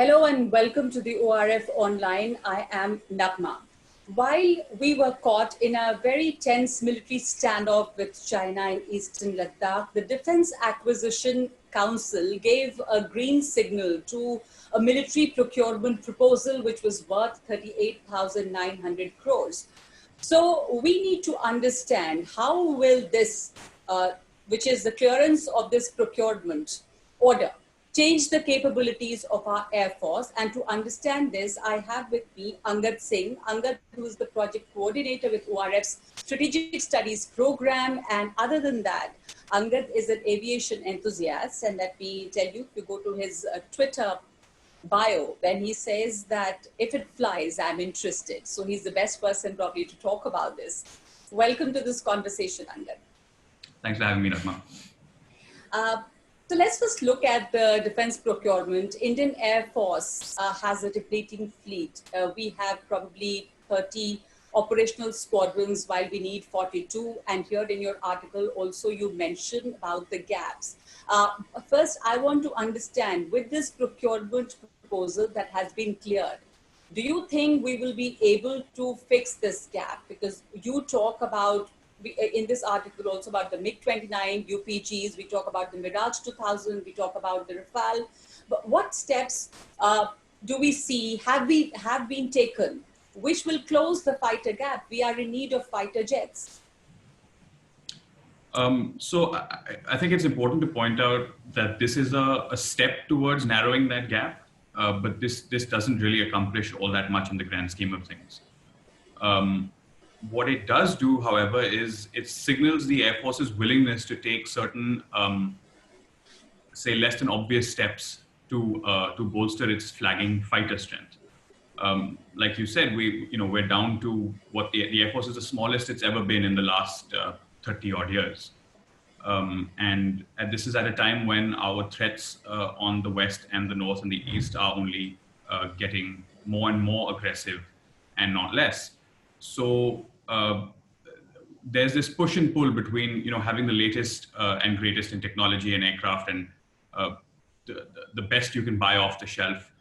Hello and welcome to the ORF Online. I am Naghma. While we were caught in a very tense military standoff with China in eastern Ladakh, the Defense Acquisition Council gave a green signal to a military procurement proposal which was worth 38,900 crores. So we need to understand how will this, which is the clearance of this procurement order, change the capabilities of our Air Force. And to understand this, I have with me Angad Singh. Angad, who is the project coordinator with ORF's Strategic Studies program. And other than that, Angad is an aviation enthusiast. And let me tell you, if you go to his Twitter bio, when he says that if it flies, I'm interested. So he's the best person probably to talk about this. Welcome to this conversation, Angad. Thanks for having me, Naghma. So let's first look at the defense procurement. Indian Air Force has a depleting fleet. We have probably 30 operational squadrons while we need 42. And here in your article also you mentioned about the gaps. First, I want to understand with this procurement proposal that has been cleared, do you think we will be able to fix this gap? Because you talk about in this article also about the MiG-29 UPGs, we talk about the Mirage 2000, we talk about the Rafale. But what steps do we see have been taken which will close the fighter gap? We are in need of fighter jets. So I think it's important to point out that this is a step towards narrowing that gap, but this doesn't really accomplish all that much in the grand scheme of things. What it does do, however, is it signals the Air Force's willingness to take certain, say, less than obvious steps to bolster its flagging fighter strength. Like you said, we're down to what the Air Force is the smallest it's ever been in the last 30 odd years. And this is at a time when our threats on the West and the North and the East are only getting more and more aggressive and not less. So there's this push and pull between, having the latest and greatest in technology and aircraft and the best you can buy off the shelf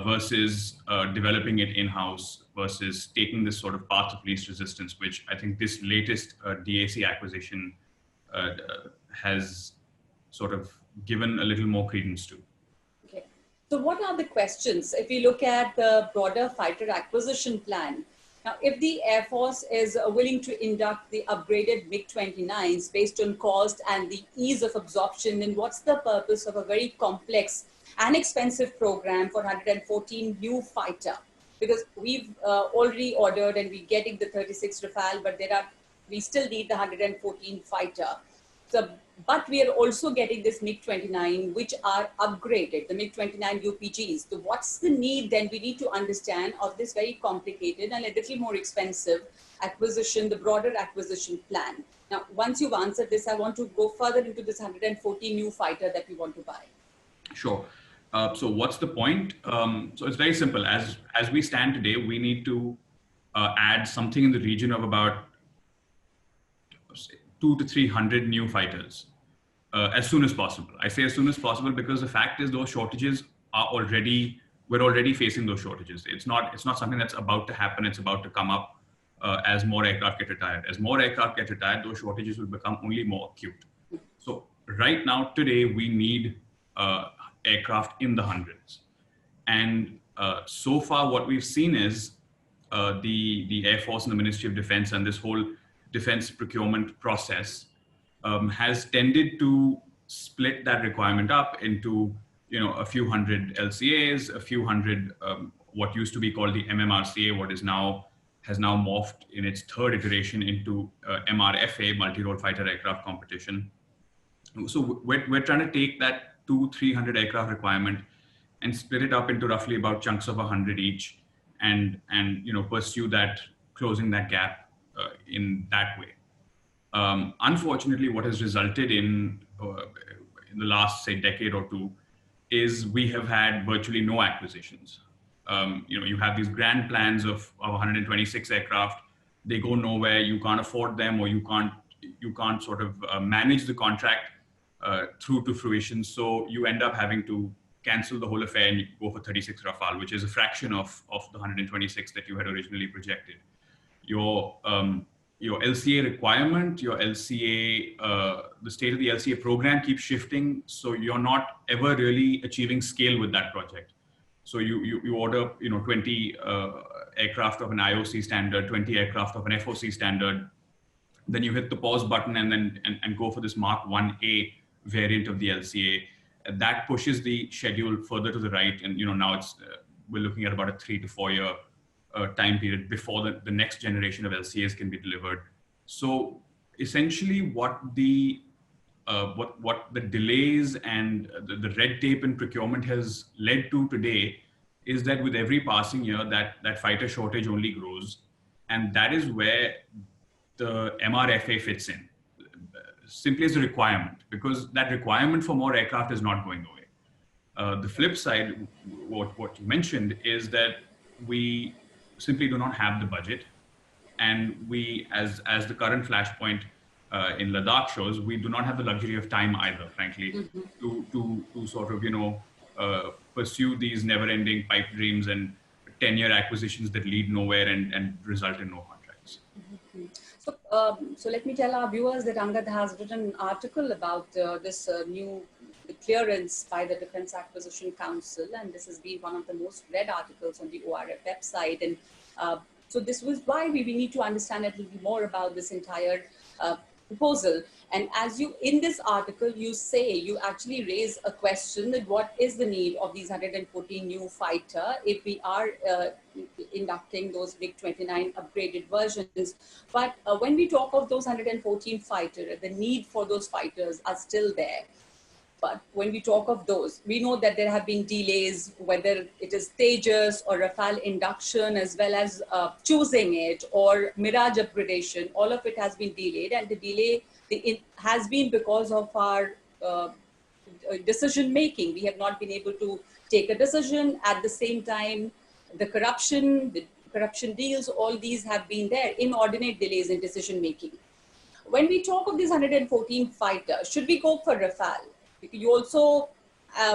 versus developing it in-house versus taking this sort of path of least resistance, which I think this latest DAC acquisition has sort of given a little more credence to. Okay. So what are the questions? If you look at the broader fighter acquisition plan, now, if the Air Force is willing to induct the upgraded MiG-29s based on cost and the ease of absorption, then what's the purpose of a very complex and expensive program for 114 new fighter? Because we've already ordered and we're getting the 36 Rafale, but we still need the 114 fighter. So, but we are also getting this MiG-29, which are upgraded, the MiG-29 UPGs. So what's the need then we need to understand of this very complicated and a little more expensive acquisition, the broader acquisition plan? Now, once you've answered this, I want to go further into this 140 new fighter that we want to buy. Sure. So what's the point? So it's very simple. As we stand today, we need to add something in the region of about 200 to 300 new fighters as soon as possible. I say as soon as possible because the fact is those shortages we're already facing those shortages. It's not something that's about to happen. It's about to come up as more aircraft get retired. As more aircraft get retired, those shortages will become only more acute. So right now, today, we need aircraft in the hundreds. And so far, what we've seen is the Air Force and the Ministry of Defense and this whole defense procurement process has tended to split that requirement up into, a few hundred LCAs, a few hundred, what used to be called the MMRCA, has now morphed in its third iteration into MRFA, multi-role fighter aircraft competition. So we're trying to take that 200-300 aircraft requirement and split it up into roughly about chunks of 100 each and pursue that, closing that gap in that way. Unfortunately, what has resulted in the last, say, decade or two is we have had virtually no acquisitions. You have these grand plans of 126 aircraft. They go nowhere. You can't afford them, or you can't sort of manage the contract through to fruition. So you end up having to cancel the whole affair and you go for 36 Rafale, which is a fraction of the 126 that you had originally projected. Your LCA requirement, your LCA, the state of the LCA program keeps shifting, so you're not ever really achieving scale with that project. So you order 20 aircraft of an IOC standard, 20 aircraft of an FOC standard, then you hit the pause button and go for this Mark 1A variant of the LCA. That pushes the schedule further to the right, and now we're looking at about a 3 to 4 year time period before the next generation of LCAs can be delivered. So essentially, what the delays and the red tape in procurement has led to today is that with every passing year, that fighter shortage only grows, and that is where the MRFA fits in, simply as a requirement, because that requirement for more aircraft is not going away. The flip side, what you mentioned, is that we simply do not have the budget, and we, as the current flashpoint in Ladakh shows, we do not have the luxury of time either, frankly, to sort of pursue these never-ending pipe dreams and 10-year acquisitions that lead nowhere and result in no contracts. So let me tell our viewers that Angad has written an article about this new clearance by the Defence Acquisition Council, and this has been one of the most read articles on the ORF website. And so this was why we need to understand a little more about this entire proposal. And as you, in this article, you actually raise a question that what is the need of these 114 new fighter if we are inducting those MiG-29 upgraded versions. But when we talk of those 114 fighter, the need for those fighters are still there. But when we talk of those, we know that there have been delays, whether it is Tejas or Rafale induction, as well as choosing it or Mirage upgradation, all of it has been delayed. And the delay it has been because of our decision making. We have not been able to take a decision. At the same time, the corruption deals, all these have been there, inordinate delays in decision making. When we talk of these 114 fighters, should we go for Rafale? You also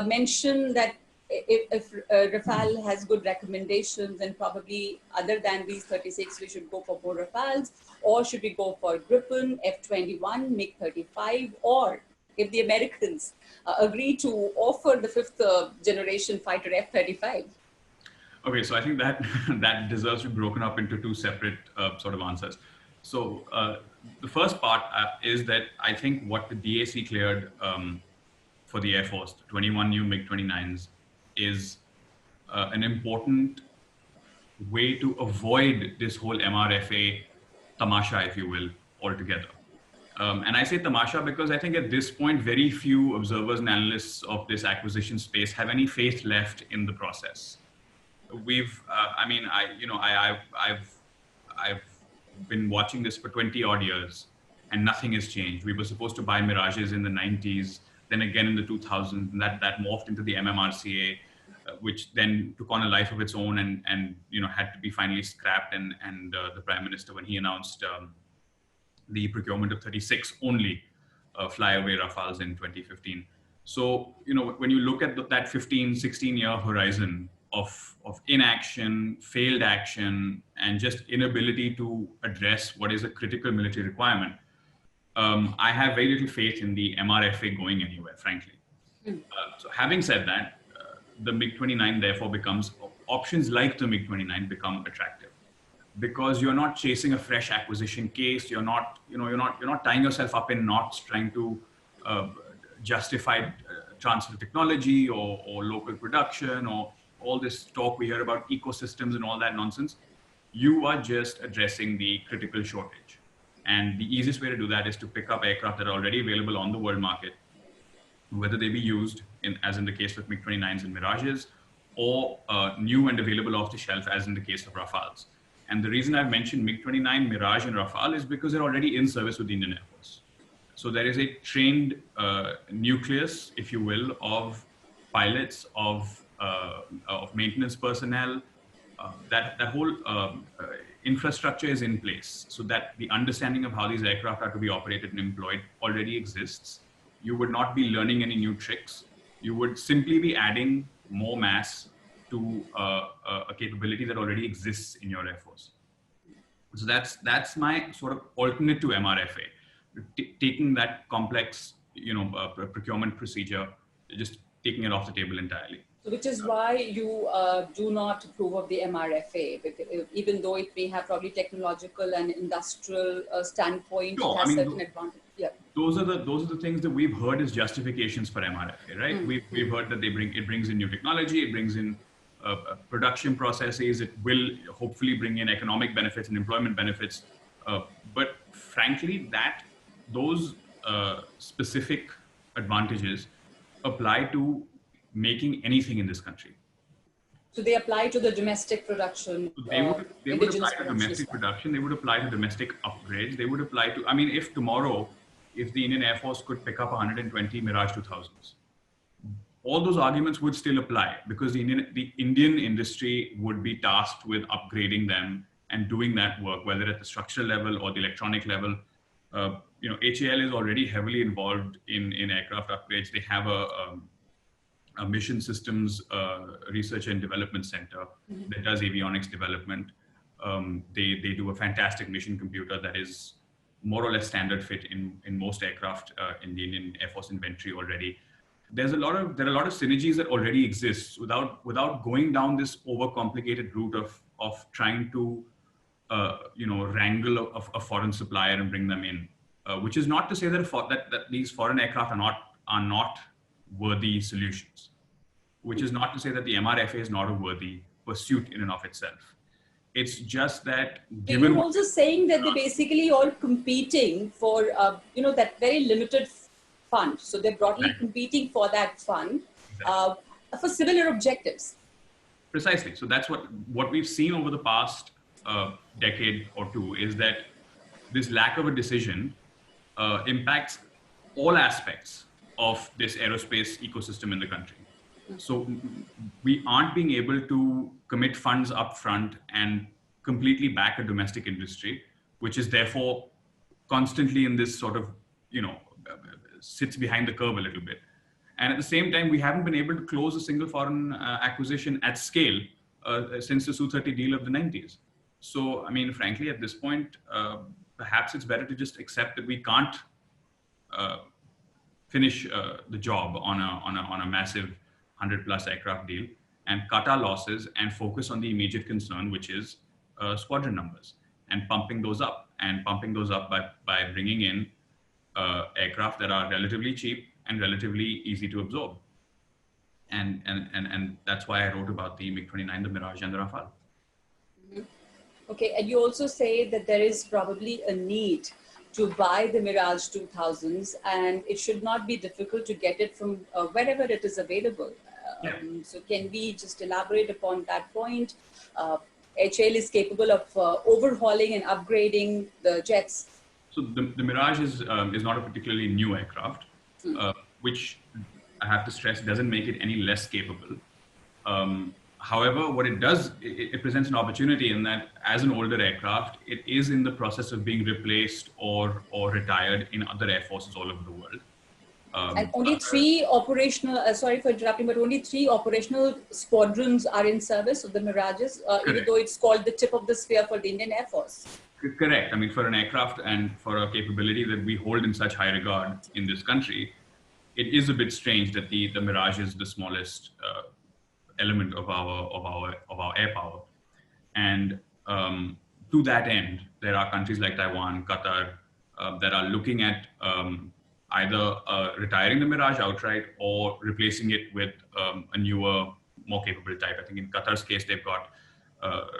mentioned that if Rafale has good recommendations, and probably other than these 36, we should go for more Rafales, or should we go for Gripen, F-21, MiG-35, or if the Americans agree to offer the fifth generation fighter F-35? Okay, so I think that deserves to be broken up into two separate sort of answers. So the first part is that I think what the DAC cleared for the Air Force, 21 new MiG-29s, is an important way to avoid this whole MRFA tamasha, if you will, altogether. And I say tamasha because I think at this point, very few observers and analysts of this acquisition space have any faith left in the process. I've been watching this for 20 odd years and nothing has changed. We were supposed to buy Mirages in the 90s, then again in the 2000s, and that morphed into the MMRCA, which then took on a life of its own and had to be finally scrapped. And the Prime Minister, when he announced the procurement of 36 only flyaway Rafales in 2015. So, when you look at that 15, 16-year horizon of inaction, failed action, and just inability to address what is a critical military requirement, I have very little faith in the MRFA going anywhere, frankly. So having said that, the MiG-29 therefore becomes, options like the MiG-29 become attractive, because you're not chasing a fresh acquisition case. You're not tying yourself up in knots trying to justify transfer of technology or local production or all this talk we hear about ecosystems and all that nonsense. You are just addressing the critical shortage. And the easiest way to do that is to pick up aircraft that are already available on the world market, whether they be used, as in the case of MiG-29s and Mirages, or new and available off the shelf, as in the case of Rafales. And the reason I've mentioned MiG-29, Mirage, and Rafale is because they're already in service with the Indian Air Force. So there is a trained nucleus, if you will, of pilots, of maintenance personnel. That whole infrastructure is in place, so that the understanding of how these aircraft are to be operated and employed already exists. You would not be learning any new tricks. You would simply be adding more mass to a capability that already exists in your Air Force. So that's my sort of alternate to MRFA, taking that complex, procurement procedure, just taking it off the table entirely. So which is why you do not approve of the MRFA, because even though it may have probably technological and industrial standpoint, it Sure, I has mean, certain advantages. Yeah. those are the things that we've heard as justifications for MRFA, right? We've heard that it brings in new technology, it brings in production processes, it will hopefully bring in economic benefits and employment benefits. But frankly, those specific advantages apply to making anything in this country. So they apply to the domestic production, They would apply indigenous to production as domestic well. production. They would apply to domestic upgrades. They would apply to. I mean, if tomorrow, if the Indian Air Force could pick up 120 Mirage 2000s, all those arguments would still apply because the Indian industry would be tasked with upgrading them and doing that work, whether at the structural level or the electronic level. HAL is already heavily involved in aircraft upgrades. They have a mission systems research and development center that does avionics development. They do a fantastic mission computer that is more or less standard fit in most aircraft in the Indian Air Force inventory already. There are a lot of synergies that already exist without going down this overcomplicated route of trying to wrangle a foreign supplier and bring them in, which is not to say that these foreign aircraft are not worthy solutions, which is not to say that the MRFA is not a worthy pursuit in and of itself. It's just that So you're also saying that they're basically all competing for, that very limited fund. So they're broadly competing for that fund for similar objectives. Precisely. So that's what we've seen over the past decade or two is that this lack of a decision impacts all aspects of this aerospace ecosystem in the country. So we aren't being able to commit funds up front and completely back a domestic industry, which is therefore constantly in this sort of, sits behind the curve a little bit. And at the same time, we haven't been able to close a single foreign acquisition at scale since the Su-30 deal of the 90s. So, I mean, frankly, at this point, perhaps it's better to just accept that we can't finish the job on a massive 100+ aircraft deal and cut our losses and focus on the immediate concern, which is squadron numbers and pumping those up by bringing in aircraft that are relatively cheap and relatively easy to absorb. And that's why I wrote about the MiG-29, the Mirage, and the Rafale. Okay, and you also say that there is probably a need to buy the Mirage 2000s, and it should not be difficult to get it from wherever it is available. So can we just elaborate upon that point? HAL is capable of overhauling and upgrading the jets. So the Mirage is not a particularly new aircraft, which I have to stress doesn't make it any less capable. However, what it does, it presents an opportunity in that as an older aircraft, it is in the process of being replaced or retired in other air forces all over the world. And only three operational, sorry for interrupting, but only 3 operational squadrons are in service of the Mirages, even though it's called the tip of the spear for the Indian Air Force. Correct. I mean, for an aircraft and for a capability that we hold in such high regard in this country, it is a bit strange that the Mirage is the smallest element of our air power. And to that end, there are countries like Taiwan, Qatar, that are looking at either retiring the Mirage outright or replacing it with a newer, more capable type. I think in Qatar's case, they've got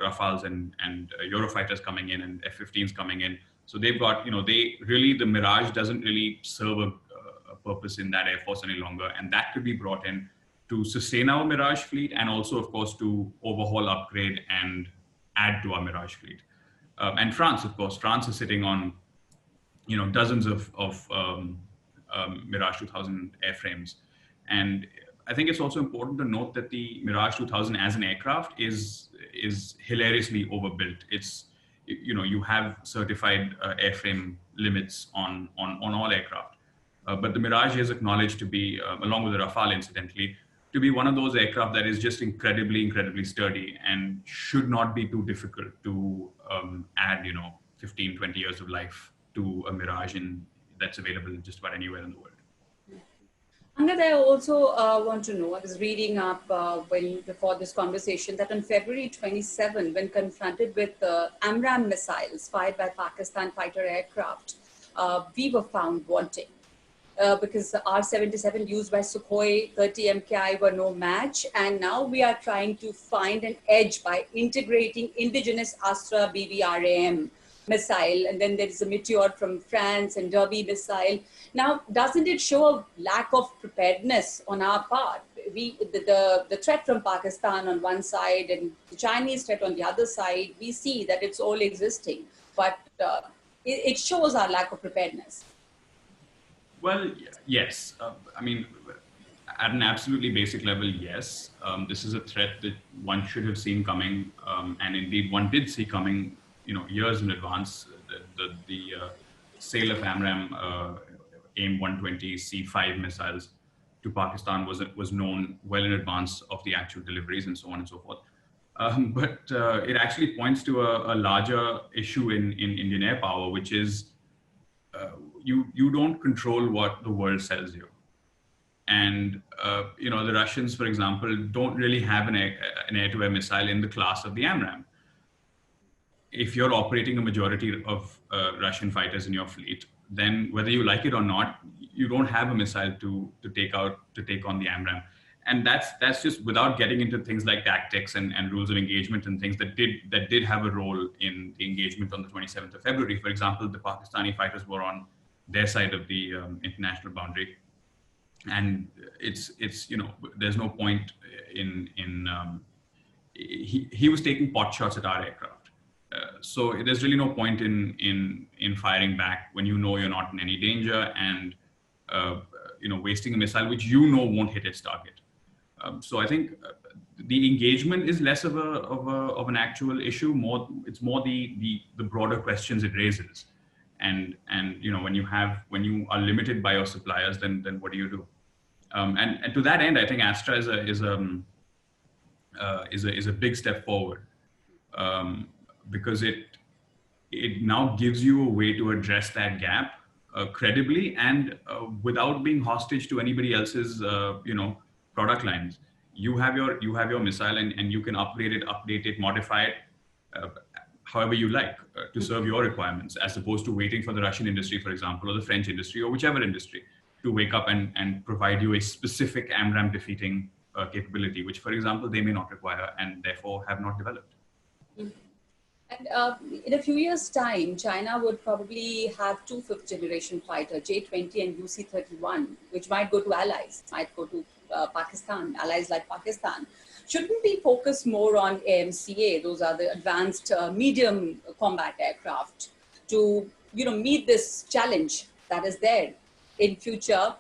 Rafales and Eurofighters coming in and F-15s coming in. So they've got, the Mirage doesn't really serve a purpose in that Air Force any longer. And that could be brought in to sustain our Mirage fleet and also, of course, to overhaul, upgrade, and add to our Mirage fleet. And France, of course, France is sitting on, dozens of Mirage 2000 airframes. And I think it's also important to note that the Mirage 2000 as an aircraft is hilariously overbuilt. It's, you have certified airframe limits on all aircraft. But the Mirage is acknowledged to be, along with the Rafale incidentally, to be one of those aircraft that is just incredibly sturdy and should not be too difficult to add, 15, 20 years of life to a Mirage that's available just about anywhere in the world. Angad, I also want to know, I was reading up before this conversation that on February 27, when confronted with AMRAAM missiles fired by Pakistan fighter aircraft, we were found wanting. Because the R-77 used by Sukhoi 30 MKI were no match. And now we are trying to find an edge by integrating indigenous Astra BBRAM missile. And then there is a Meteor from France and Derby missile. Now, doesn't it show a lack of preparedness on our part? The threat from Pakistan on one side and the Chinese threat on the other side, we see that it's all existing. But it shows our lack of preparedness. Well, yes. I mean, at an absolutely basic level, yes. This is a threat that one should have seen coming, and indeed one did see coming, years in advance. The sale of AMRAAM AIM-120 C5 missiles to Pakistan was known well in advance of the actual deliveries and so on and so forth. But it actually points to a larger issue in Indian air power, which is you don't control what the world sells you. And, the Russians, for example, don't really have an air-to-air missile in the class of the AMRAAM. If you're operating a majority of Russian fighters in your fleet, then whether you like it or not, you don't have a missile to take on the AMRAAM. And that's just without getting into things like tactics and rules of engagement and things that did have a role in the engagement on the 27th of February. For example, the Pakistani fighters were on their side of the international boundary, and it's there's no point in he was taking pot shots at our aircraft, so there's really no point in firing back when you're not in any danger and wasting a missile which won't hit its target. So I think the engagement is less of an actual issue. It's more the broader questions it raises, and when you are limited by your suppliers, then what do you do? And to that end, I think Astra is a big step forward, because it now gives you a way to address that gap credibly and without being hostage to anybody else's product lines. You have your missile and you can upgrade it, update it, modify it however you like to serve your requirements, as opposed to waiting for the Russian industry, for example, or the French industry, or whichever industry, to wake up and provide you a specific AMRAAM defeating capability, which, for example, they may not require and therefore have not developed. And in a few years' time, China would probably have two fifth-generation fighters, J-20 and UC-31, which might go to allies, might go to Pakistan, allies like Pakistan. Shouldn't we focus more on AMCA? Those are the advanced medium combat aircraft to meet this challenge that is there in future,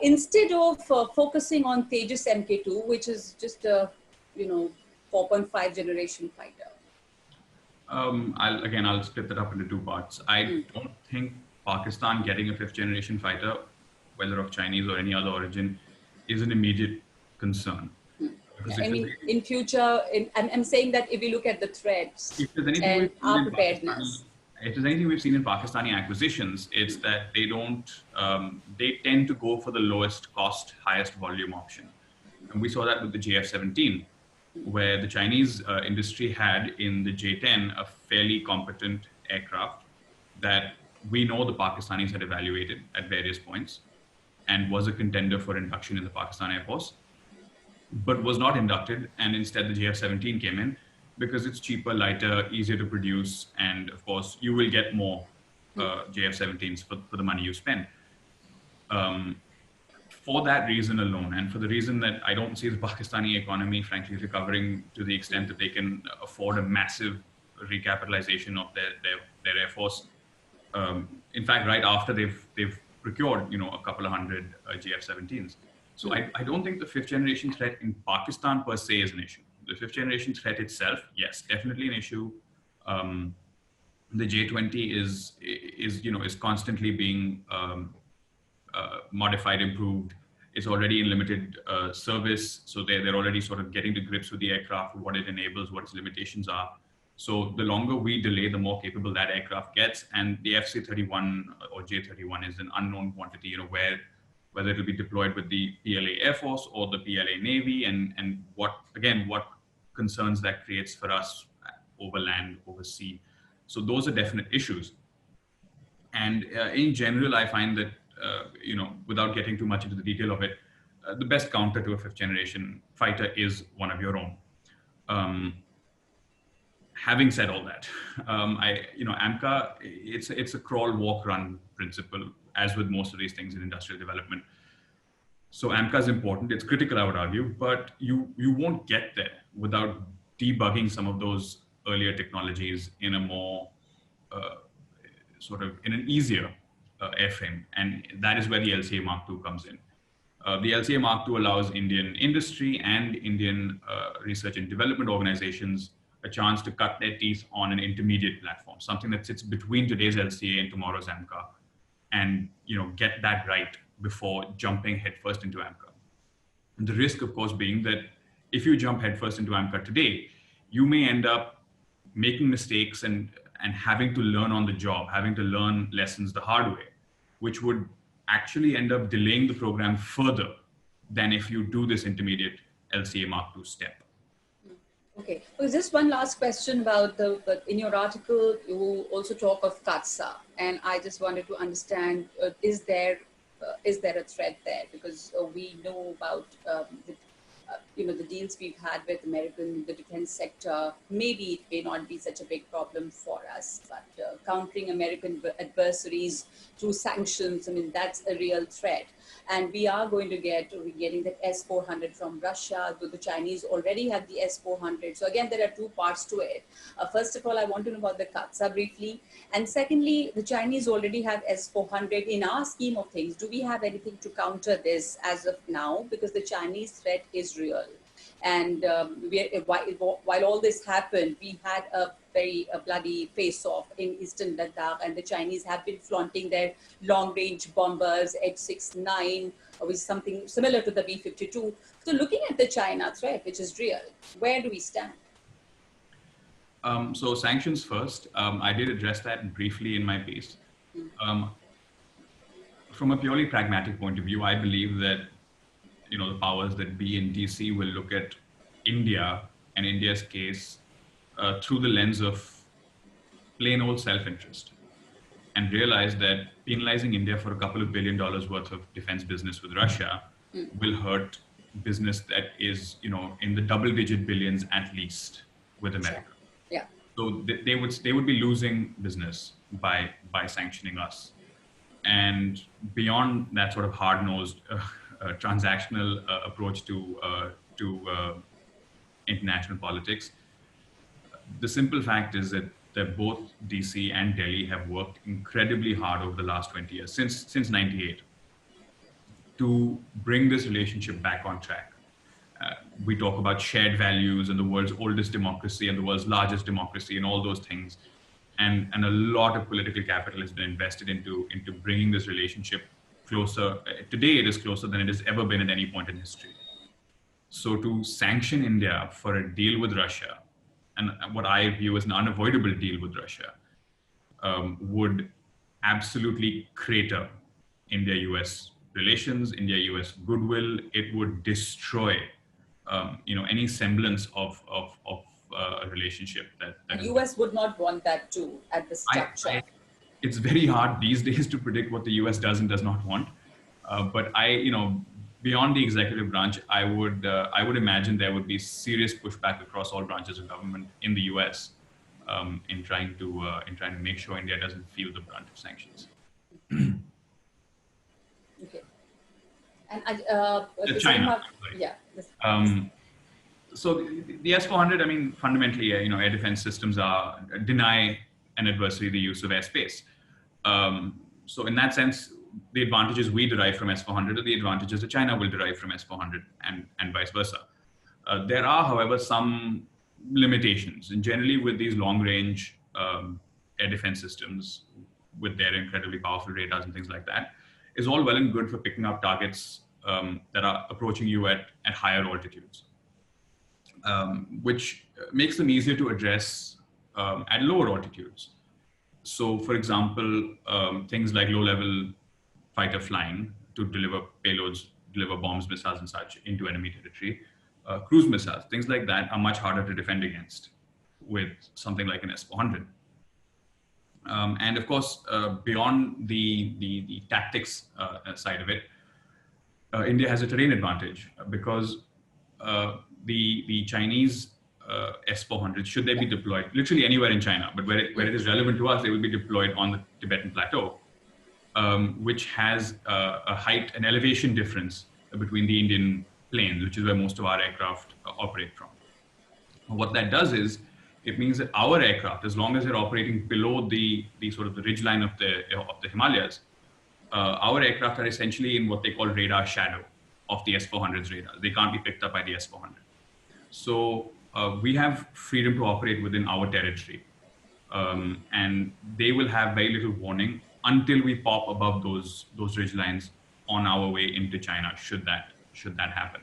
instead of focusing on Tejas Mk2, which is just a 4.5 generation fighter. I'll split that up into two parts. I don't think Pakistan getting a fifth generation fighter, whether of Chinese or any other origin, is an immediate concern. I mean, in future, I'm saying that if we look at the threats and our preparedness. If there's anything we've seen in Pakistani acquisitions, it's that they tend to go for the lowest cost, highest volume option. And we saw that with the JF-17, where the Chinese industry had in the J-10 a fairly competent aircraft that we know the Pakistanis had evaluated at various points and was a contender for induction in the Pakistan Air Force, but was not inducted, and instead the JF-17 came in because it's cheaper, lighter, easier to produce, and of course you will get more JF-17s for the money you spend. For that reason alone, and for the reason that I don't see the Pakistani economy, frankly, recovering to the extent that they can afford a massive recapitalization of their Air Force. In fact, right after they've procured a couple of hundred JF-17s. So I don't think the fifth generation threat in Pakistan per se is an issue. The fifth generation threat itself, yes, definitely an issue. The J-20 is constantly being modified, improved. It's already in limited service, so they're already sort of getting to grips with the aircraft, what it enables, what its limitations are. So the longer we delay, the more capable that aircraft gets. And the FC-31 or J-31 is an unknown quantity, whether it'll be deployed with the PLA Air Force or the PLA Navy, and what concerns that creates for us over land, over sea. So those are definite issues. And in general, I find that, without getting too much into the detail of it, the best counter to a fifth generation fighter is one of your own. Having said all that, AMCA, it's a crawl, walk, run principle, as with most of these things in industrial development. So AMCA is important. It's critical, I would argue, but you won't get there without debugging some of those earlier technologies in a more in an easier airframe, and that is where the LCA Mark II comes in. The LCA Mark II allows Indian industry and Indian research and development organizations a chance to cut their teeth on an intermediate platform, something that sits between today's LCA and tomorrow's AMCA, and get that right before jumping headfirst into AMCA. And the risk, of course, being that if you jump headfirst into AMCA today, you may end up making mistakes and having to learn on the job, having to learn lessons the hard way, which would actually end up delaying the program further than if you do this intermediate LCA Mark II step. Okay, well, just one last question about in your article, you also talk of CATSA, and I just wanted to understand, is there a threat there? Because we know about the deals we've had with the defense sector. Maybe it may not be such a big problem for us, but countering American adversaries through sanctions, I mean, that's a real threat. And we're getting the S-400 from Russia, though the Chinese already have the S-400. So again, there are two parts to it. First of all, I want to know about the CATSA briefly. And secondly, the Chinese already have S-400. In our scheme of things, do we have anything to counter this as of now? Because the Chinese threat is real. And while all this happened, we had a bloody face-off in eastern Ladakh, and the Chinese have been flaunting their long-range bombers, H-69, which is something similar to the B-52. So looking at the China threat, which is real, where do we stand? So sanctions first. I did address that briefly in my piece. From a purely pragmatic point of view, I believe that the powers that be in DC will look at India and India's case through the lens of plain old self-interest, and realize that penalizing India for a couple of $1 billion worth of defense business with Russia will hurt business that is, in the double-digit billions at least with America. Yeah. So they would be losing business by sanctioning us. And beyond that sort of hard-nosed transactional approach to international politics, the simple fact is that both DC and Delhi have worked incredibly hard over the last 20 years, since 98, to bring this relationship back on track. We talk about shared values and the world's oldest democracy and the world's largest democracy and all those things. And a lot of political capital has been invested into bringing this relationship closer. Today, it is closer than it has ever been at any point in history. So to sanction India for a deal with Russia, and what I view as an unavoidable deal with Russia, would absolutely crater India-US relations, India-US goodwill. It would destroy, any semblance of a relationship that the US would not want that too at this juncture. It's very hard these days to predict what the US does and does not want. But beyond the executive branch, I would imagine there would be serious pushback across all branches of government in the US in trying to make sure India doesn't feel the brunt of sanctions. Okay. And China. Yeah. So the S-400, I mean, fundamentally, air defense systems deny an adversary the use of airspace. So in that sense, the advantages we derive from S-400 are the advantages that China will derive from S-400 and vice versa. There are, however, some limitations. And generally with these long-range air defense systems, with their incredibly powerful radars and things like that, is all well and good for picking up targets that are approaching you at higher altitudes, which makes them easier to address at lower altitudes. So, for example, things like low-level fighter flying to deliver payloads, deliver bombs, missiles, and such into enemy territory, cruise missiles, things like that are much harder to defend against with something like an S-400. And of course, beyond the tactics side of it, India has a terrain advantage because the Chinese S-400s, should they be deployed literally anywhere in China, but where it is relevant to us, they will be deployed on the Tibetan Plateau, which has a height and elevation difference between the Indian plains, which is where most of our aircraft operate from. What that does is, it means that our aircraft, as long as they're operating below the sort of the ridgeline of the Himalayas, our aircraft are essentially in what they call radar shadow of the S-400's radar. They can't be picked up by the S-400. So we have freedom to operate within our territory, and they will have very little warning until we pop above those ridge lines on our way into China, should that happen.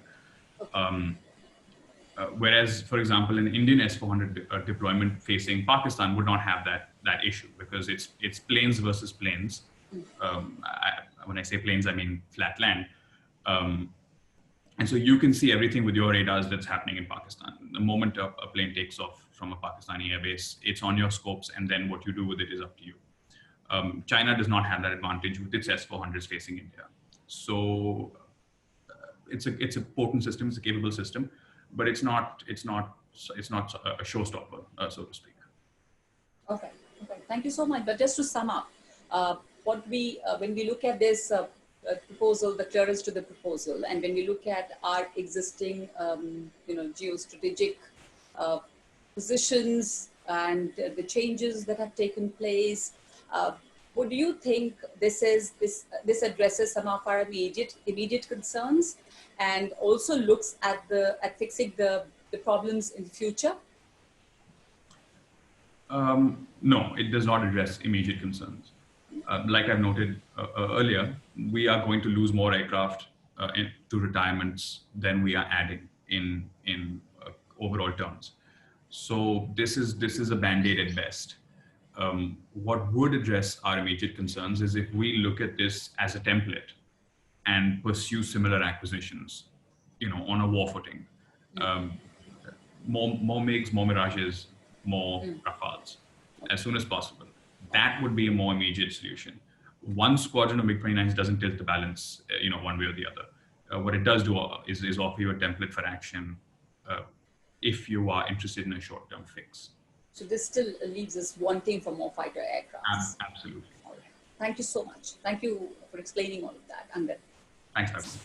Whereas, for example, an Indian S-400 deployment facing Pakistan would not have that issue, because it's plains versus plains. When I say plains, I mean flat land. And so you can see everything with your radars that's happening in Pakistan. The moment a plane takes off from a Pakistani airbase, it's on your scopes, and then what you do with it is up to you. China does not have that advantage with its S-400s facing India. So it's a potent system, it's a capable system, but it's not a showstopper, so to speak. Okay. Thank you so much. But just to sum up, when we look at this proposal, the clearance to the proposal, and when we look at our existing, geostrategic positions and the changes that have taken place, would you think this addresses some of our immediate concerns, and also looks at fixing the problems in the future? No, it does not address immediate concerns. Like I've noted earlier, we are going to lose more aircraft to retirements than we are adding in overall terms. So this is a band-aid at best. What would address our immediate concerns is if we look at this as a template and pursue similar acquisitions, on a war footing. More MiGs, more Mirages, more Rafales, as soon as possible. That would be a more immediate solution. One squadron of MiG-29s doesn't tilt the balance, one way or the other. What it does do is offer you a template for action if you are interested in a short-term fix. So this still leaves us wanting for more fighter aircraft. Absolutely. All right. Thank you so much. Thank you for explaining all of that, Angad. Thanks, Naghma.